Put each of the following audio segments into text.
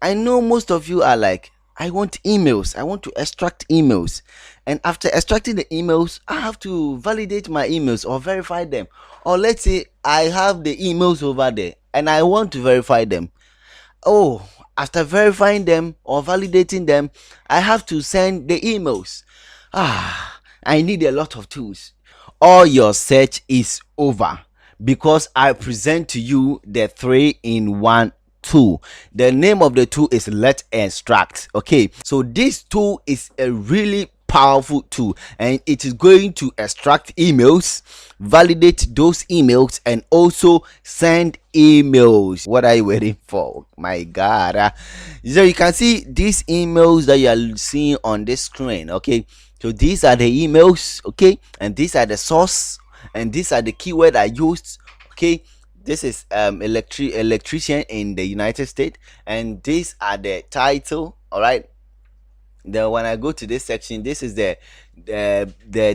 I know most of you are like, I want emails. I want to extract emails. And after extracting the emails, I have to validate my emails or verify them. Or let's say I have the emails over there and I want to verify them. Oh, after verifying them or validating them, I have to send the emails. I need a lot of tools. All your search is over because I present to you the 3-in-1 tool. The name of the tool is Let Extract. Okay, so this tool is a really powerful tool and it is going to extract emails, validate those emails, and also send emails. What are you waiting for? My god. So you can see these emails that you are seeing on this screen. Okay, so these are the emails, okay, and these are the source, and these are the keyword I used. Okay, this is electrician in the United States, and these are the title. All right, then when I go to this section, this is the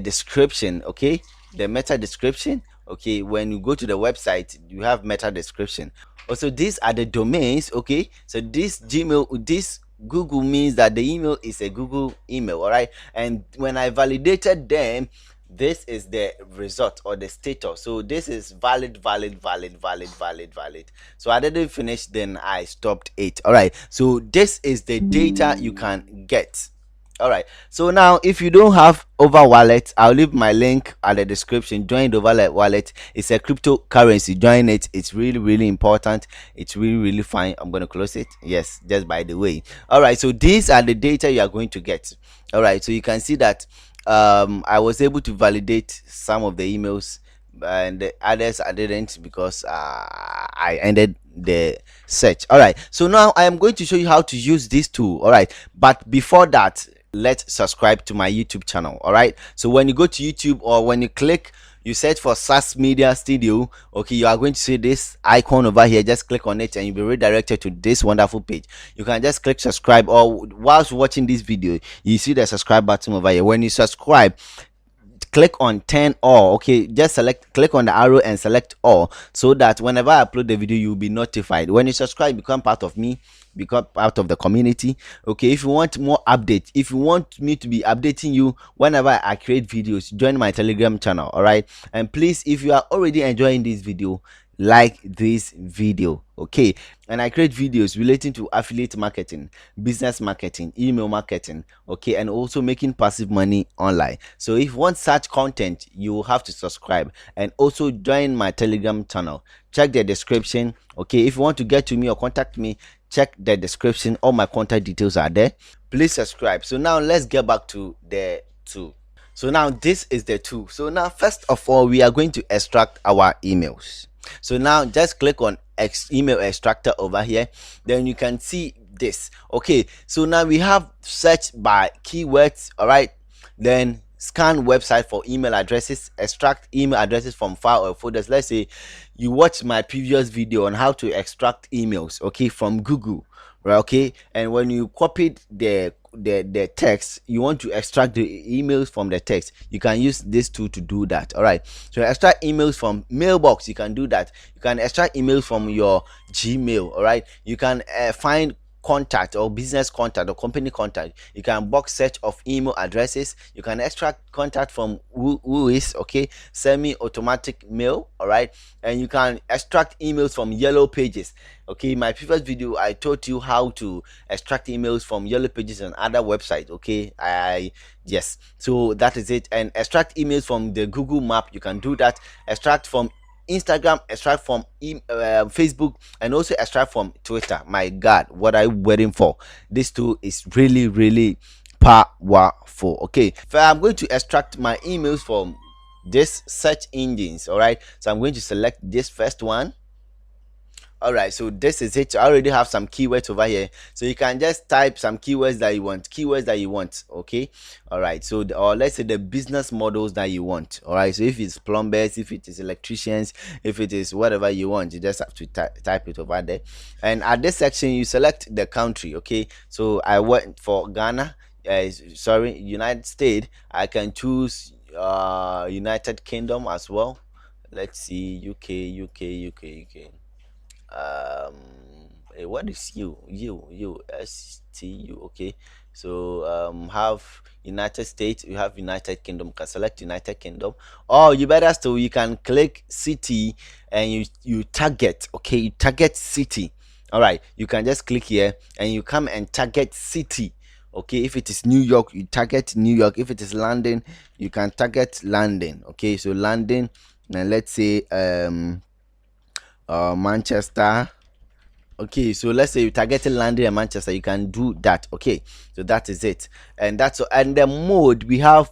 description. Okay, the meta description. Okay, when you go to the website, you have meta description. Also, these are the domains. Okay, so this Gmail, this Google means that the email is a Google email. All right, and when I validated them, this is the result or the status. So this is valid, valid, valid, valid, valid, valid. So I didn't finish, then I stopped it. All right, so this is the data you can get. All right, so now if you don't have over wallet, I'll leave my link at the description. Join the wallet. It's a cryptocurrency. Join it. It's really, really important. It's really, really fine. I'm going to close it. Yes, just by the way. All right, so these are the data you are going to get. All right, so you can see that I was able to validate some of the emails, and the others I didn't because I ended the search. All right, so now I am going to show you how to use this tool. All right, but before that, let's subscribe to my YouTube channel. All right, so when you go to YouTube or when you click, you search for SAS Media Studio, okay, you are going to see this icon over here. Just click on it and you'll be redirected to this wonderful page. You can just click subscribe, or whilst watching this video, you see the subscribe button over here. When you subscribe, click on turn all. Okay, just click on the arrow and select all, so that whenever I upload the video, you'll be notified. When you subscribe, become part of me, become part of the community. Okay, if you want more updates, if you want me to be updating you whenever I create videos, join my Telegram channel. All right, and please, if you are already enjoying this video, like this video. Okay, and I create videos relating to affiliate marketing, business marketing, email marketing, okay, and also making passive money online. So if you want such content, you will have to subscribe and also join my Telegram channel. Check the description. Okay, if you want to get to me or contact me, check the description. All my contact details are there. Please subscribe. So now let's get back to the tool. So now this is the tool. So now first of all, we are going to extract our emails. So now just click on email extractor over here, then you can see this. Okay, so now we have search by keywords. All right, then scan website for email addresses, extract email addresses from file or folders. Let's say you watched my previous video on how to extract emails, okay, from Google, right? Okay, and when you copied the text, you want to extract the emails from the text, you can use this tool to do that. All right, so extract emails from mailbox, you can do that. You can extract emails from your Gmail. All right, you can find contact or business contact or company contact. You can box search of email addresses. You can extract contact from who is, okay, semi-automatic mail. All right, and you can extract emails from yellow pages. Okay, in my previous video I taught you how to extract emails from yellow pages and other websites. Okay, yes, so that is it. And extract emails from the Google map, you can do that. Extract from Instagram, extract from Facebook, and also extract from Twitter. My god, what are you waiting for? This tool is really, really powerful. Okay, so I'm going to extract my emails from this search engines. All right, so I'm going to select this first one. All right, so this is it. I already have some keywords over here, so you can just type some keywords that you want. Okay, all right, so or let's say the business models that you want. All right, so if it's plumbers, if it is electricians, if it is whatever you want, you just have to type it over there. And at this section, you select the country. Okay, so I went for Ghana, sorry, United States. I can choose United Kingdom as well. Let's see, UK. what is STU? Okay, so have United States, you have United Kingdom. You can select United Kingdom, or you better still, you can click city and you target. Okay, you target city. All right, you can just click here and you come and target city. Okay, if it is New York, you target New York. If it is London, you can target London. Okay, so London, and let's say Manchester. Okay, so let's say you targeted London and Manchester, you can do that. Okay, so that is it. And that's, and the mode, we have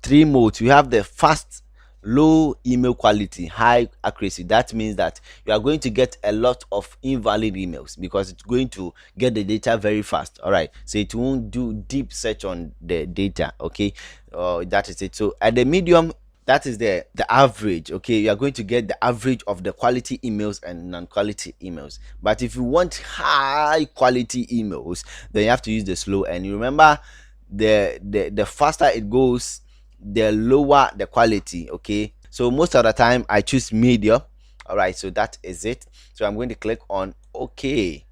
three modes. We have the fast, low email quality, high accuracy. That means that you are going to get a lot of invalid emails because it's going to get the data very fast. All right, so it won't do deep search on the data. Okay, that is it. So at the medium, that is the average. Okay, you are going to get the average of the quality emails and non-quality emails. But if you want high quality emails, then you have to use the slow. And you remember, the faster it goes, the lower the quality. Okay, so most of the time I choose medium. All right, so that is it. So I'm going to click on okay.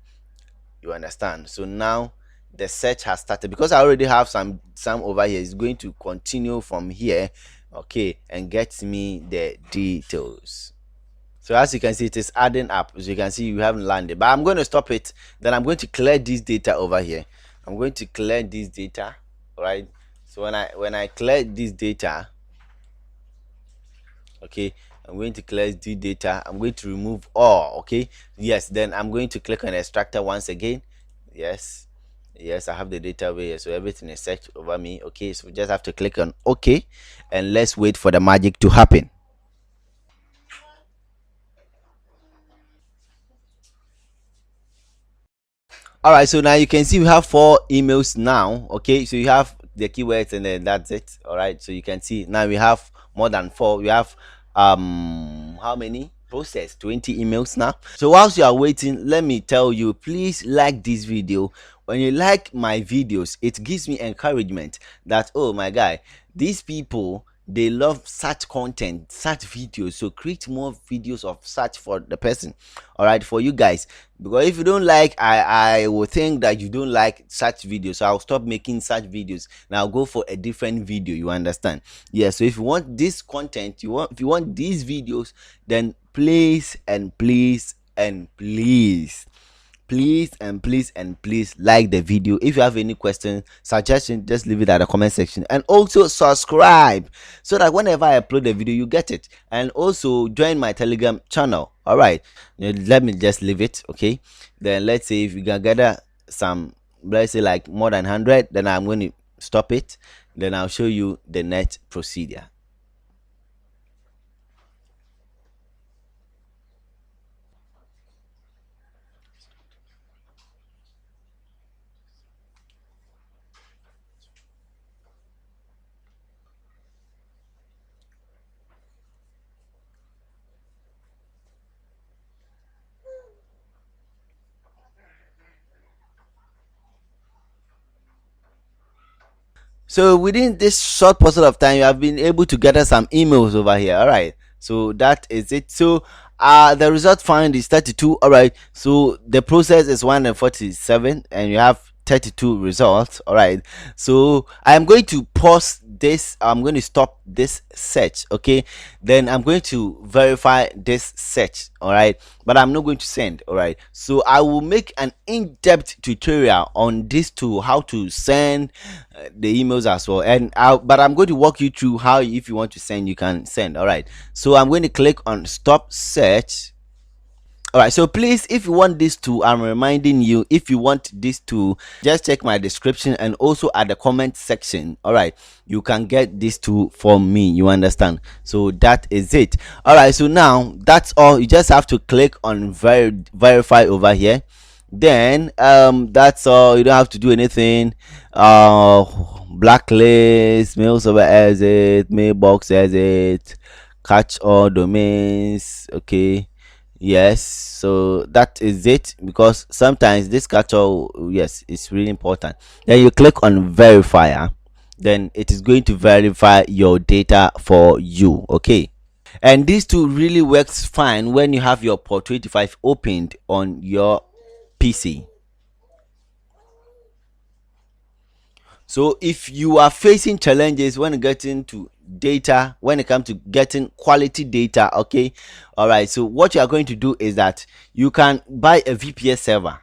You understand? So now the search has started. Because I already have some over here, it's going to continue from here. Okay, and get me the details. So as you can see, it is adding up. As you can see, you haven't landed, but I'm going to stop it. Then I'm going to clear this data over here. I'm going to clear this data. All right, so when I clear this data, okay, I'm going to clear the data. I'm going to remove all. Okay, yes, then I'm going to click on extractor once again. Yes, I have the data over here, so everything is set over me. Okay, so we just have to click on okay, and let's wait for the magic to happen. All right, so now you can see we have 4 emails now. Okay, so you have the keywords and then that's it. All right, so you can see now we have more than 4. We have how many? Process 20 emails now. So whilst you are waiting, let me tell you, please like this video. When you like my videos, it gives me encouragement that, oh my guy, these people, they love such content, such videos. So create more videos of such for the person. All right, for you guys, because if you don't like, I will think that you don't like such videos, so I'll stop making such videos and I'll go for a different video. You understand? Yeah, so if you want this content, if you want these videos, then please and please and please like the video. If you have any question, suggestion, just leave it at the comment section, and also subscribe so that whenever I upload the video you get it. And also join my Telegram channel. All right, let me just leave it. Okay, then let's say if you can gather some, let's say like more than 100, then I'm going to stop it. Then I'll show you the next procedure. So within this short portion of time, you have been able to gather some emails over here. All right, so that is it. So the result find is 32. All right, so the process is 147 and you have 32 results. All right, so I'm going to pause this. I'm going to stop this search. Okay, then I'm going to verify this search. All right, but I'm not going to send. All right, so I will make an in-depth tutorial on this tool, how to send the emails as well. And but I'm going to walk you through how, if you want to send, you can send. All right, so I'm going to click on stop search. All right, so please, if you want this tool, I'm reminding you, if you want this tool, just check my description and also at the comment section. All right, you can get this tool from me. You understand? So that is it. All right, so now that's all. You just have to click on verify over here. Then that's all. You don't have to do anything. Blacklist, mail server exit, mailbox exit, catch all domains. Okay, yes, so that is it, because sometimes this catch all, yes, it's really important. Then you click on verifier, then it is going to verify your data for you. Okay, and this tool really works fine when you have your port 25 opened on your PC. So if you are facing challenges when getting to data, when it comes to getting quality data, okay, all right. So what you are going to do is that you can buy a VPS server.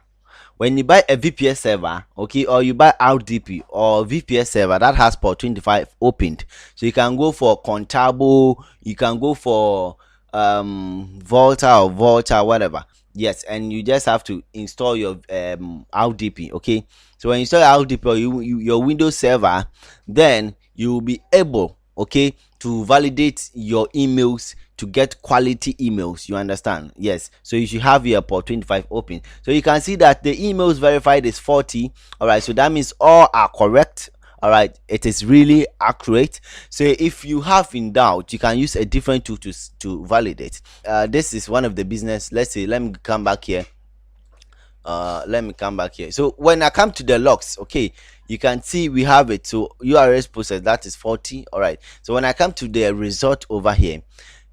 When you buy a VPS server, okay, or you buy RDP or VPS server that has port 25 opened, so you can go for Contabo, you can go for Volta or Volta, whatever. Yes, and you just have to install your RDP, okay. So when you install RDP or your Windows server, then you will be able, okay, to validate your emails to get quality emails. You understand? Yes. So you should have your port 25 open. So you can see that the emails verified is 40. All right. So that means all are correct. All right. It is really accurate. So if you have in doubt, you can use a different tool to validate. This is one of the business. Let's say, let me come back here. So when I come to the logs, okay, you can see we have it. So URS process, that is 40. All right. So when I come to the result over here,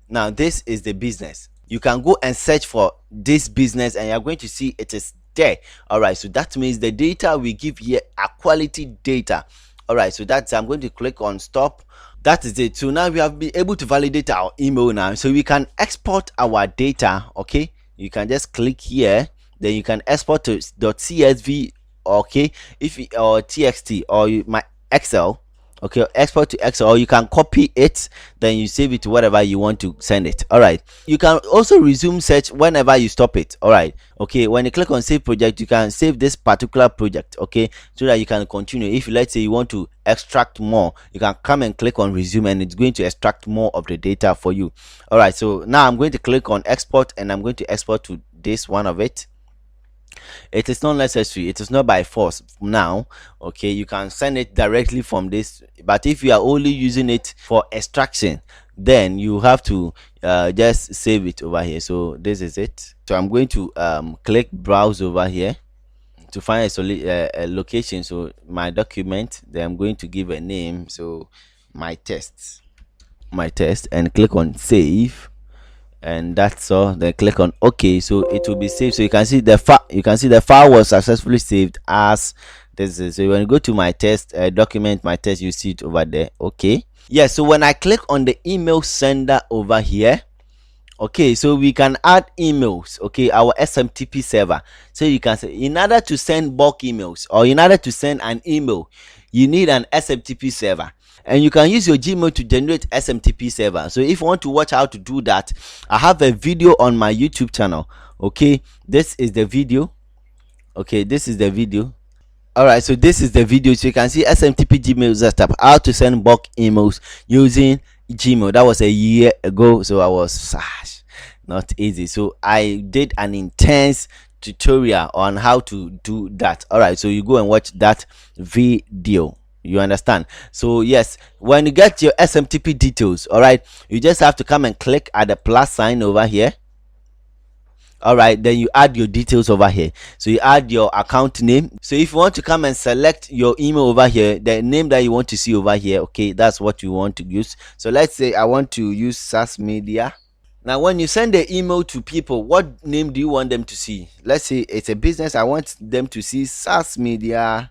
now this is the business. You can go and search for this business and you're going to see it is there. All right. So that means the data we give here are quality data. All right. So that's, I'm going to click on stop. That is it. So now we have been able to validate our email now. So we can export our data. Okay. You can just click here. Then you can export to .csv, okay, if or txt, or my Excel, okay, export to Excel, or you can copy it, then you save it to whatever you want to send it. All right. You can also resume search whenever you stop it. All right. Okay. When you click on save project, you can save this particular project, okay, so that you can continue. If let's say you want to extract more, you can come and click on resume and it's going to extract more of the data for you. All right. So now I'm going to click on export and I'm going to export to this one of it. It is not necessary, it is not by force now, okay. You can send it directly from this, but if you are only using it for extraction, then you have to just save it over here. So this is it. So I'm going to click browse over here to find a location. So my document, then I'm going to give a name, so my test, and click on save, and that's all. Then click on OK. So it will be saved. So you can see the file was successfully saved as this is. So when you go to my test document, my test, you see it over there. Okay. Yeah. So when I click on the email sender over here, okay, so we can add emails, okay, our SMTP server. So you can say, in order to send bulk emails or in order to send an email, you need an SMTP server, and you can use your Gmail to generate SMTP server. So if you want to watch how to do that, I have a video on my YouTube channel. Okay, this is the video. Okay, this is the video. All right, so this is the video. So you can see SMTP Gmail setup, how to send bulk emails using Gmail. That was a year ago, so I was not easy. So I did an intense tutorial on how to do that. All right, so you go and watch that video. You understand? So yes, when you get your SMTP details, all right, you just have to come and click at the plus sign over here. All right, then you add your details over here. So you add your account name. So if you want to come and select your email over here, the name that you want to see over here, okay, that's what you want to use. So let's say I want to use SAS Media. Now when you send the email to people, what name do you want them to see? Let's say it's a business, I want them to see SAS Media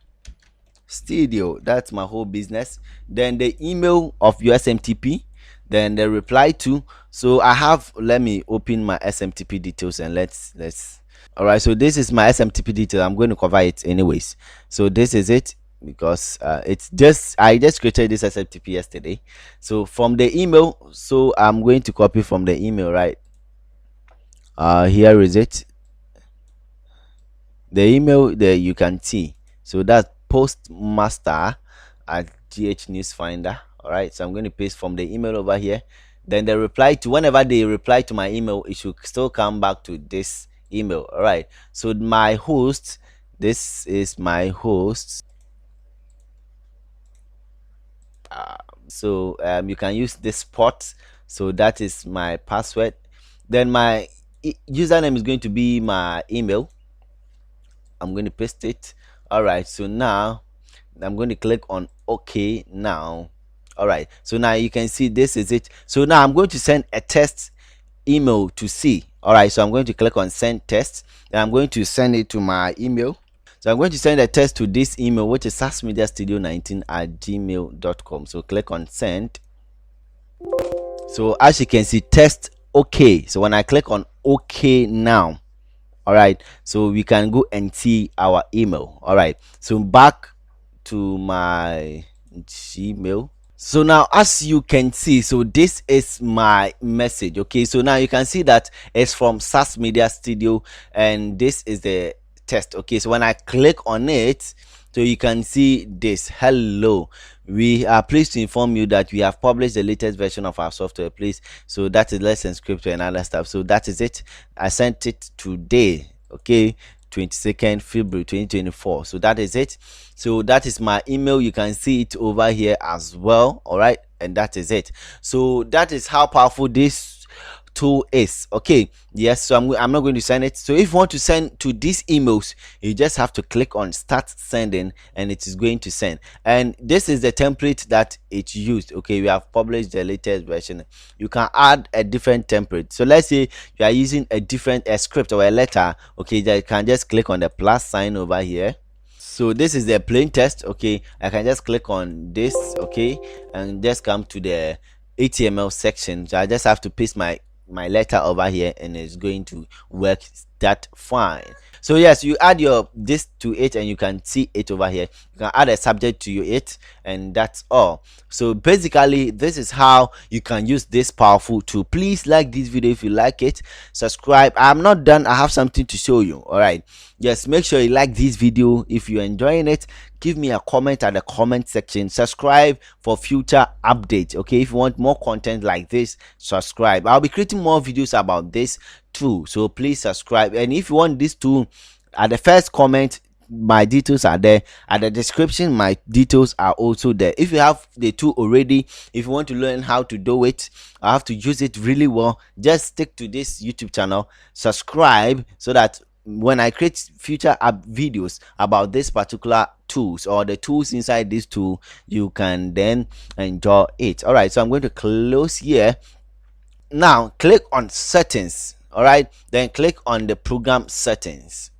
Studio. That's my whole business. Then the email of your SMTP, then the reply to. So I have, let me open my SMTP details and let's all right, so this is my SMTP detail. I'm going to cover it anyways. So this is it, because it's just, I just created this SMTP yesterday. So from the email, so I'm going to copy from the email, right? Here is it, the email there you can see. So that's postmaster at GH News Finder. All right, so I'm going to paste from the email over here. Then the reply to, whenever they reply to my email, it should still come back to this email. All right, so my host, this is my host. So you can use this spot. So that is my password. Then my username is going to be my email. I'm going to paste it. All right, so now I'm going to click on OK now. All right, so now you can see this is it. So now I'm going to send a test email to see. All right, so I'm going to click on send test, and I'm going to send it to my email. So I'm going to send a test to this email, which is sasmediastudio19@gmail.com. So click on send. So as you can see, test okay. So when I click on okay now, all right, so we can go and see our email. All right, so back to my Gmail. So now, as you can see, so this is my message. Okay, so now you can see that it's from SAS Media Studio, and this is the test. Okay, so when I click on it, so you can see this. Hello, we are pleased to inform you that we have published the latest version of our software. Please, so that is lesson script and other stuff. So that is it. I sent it today. Okay, 22nd February 2024. So that is it. So that is my email. You can see it over here as well. All right, and that is it. So that is how powerful this tool is. Okay, yes, so I'm not going to send it. So if you want to send to these emails, you just have to click on start sending, and it is going to send. And this is the template that it used. Okay, we have published the latest version. You can add a different template. So let's say you are using a different script or a letter. Okay, you can just click on the plus sign over here. So this is the plain text. Okay, I can just click on this, okay, and just come to the HTML section. So I just have to paste my letter over here, and it's going to work that fine. So yes, you add your this to it, and you can see it over here. You can add a subject to it, and that's all. So basically, this is how you can use this powerful tool. Please like this video if you like it. Subscribe. I'm not done. I have something to show you. All right, yes, make sure you like this video. If you're enjoying it, give me a comment at the comment section. Subscribe for future updates. Okay, if you want more content like this, subscribe. I'll be creating more videos about this too, so please subscribe. And if you want this tool, at the first comment, my details are there. At the description, my details are also there. If you have the tool already, if you want to learn how to do it, I have to use it really well, just stick to this YouTube channel, subscribe, so that when I create future app videos about this particular tools or the tools inside this tool, you can then enjoy it. All right, so I'm going to close here. Now click on settings. All right, then click on the program settings.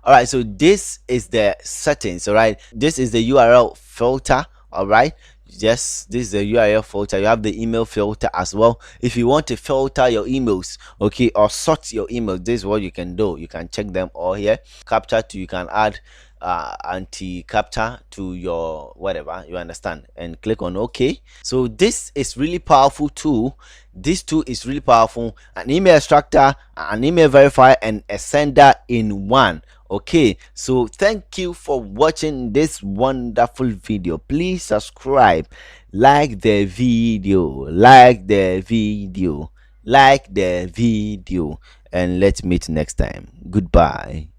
All right, so this is the settings. All right, this is the URL filter. All right, yes, this is the URL filter. You have the email filter as well. If you want to filter your emails, okay, or sort your emails, this is what you can do. You can check them all here. Capture to, you can add anti-capture to your whatever, you understand, and click on OK. So this is really powerful tool. This tool is really powerful. An email extractor, an email verifier, and a sender in one. Okay, so thank you for watching this wonderful video. Please subscribe, like the video, like the video, like the video, and let's meet next time. Goodbye.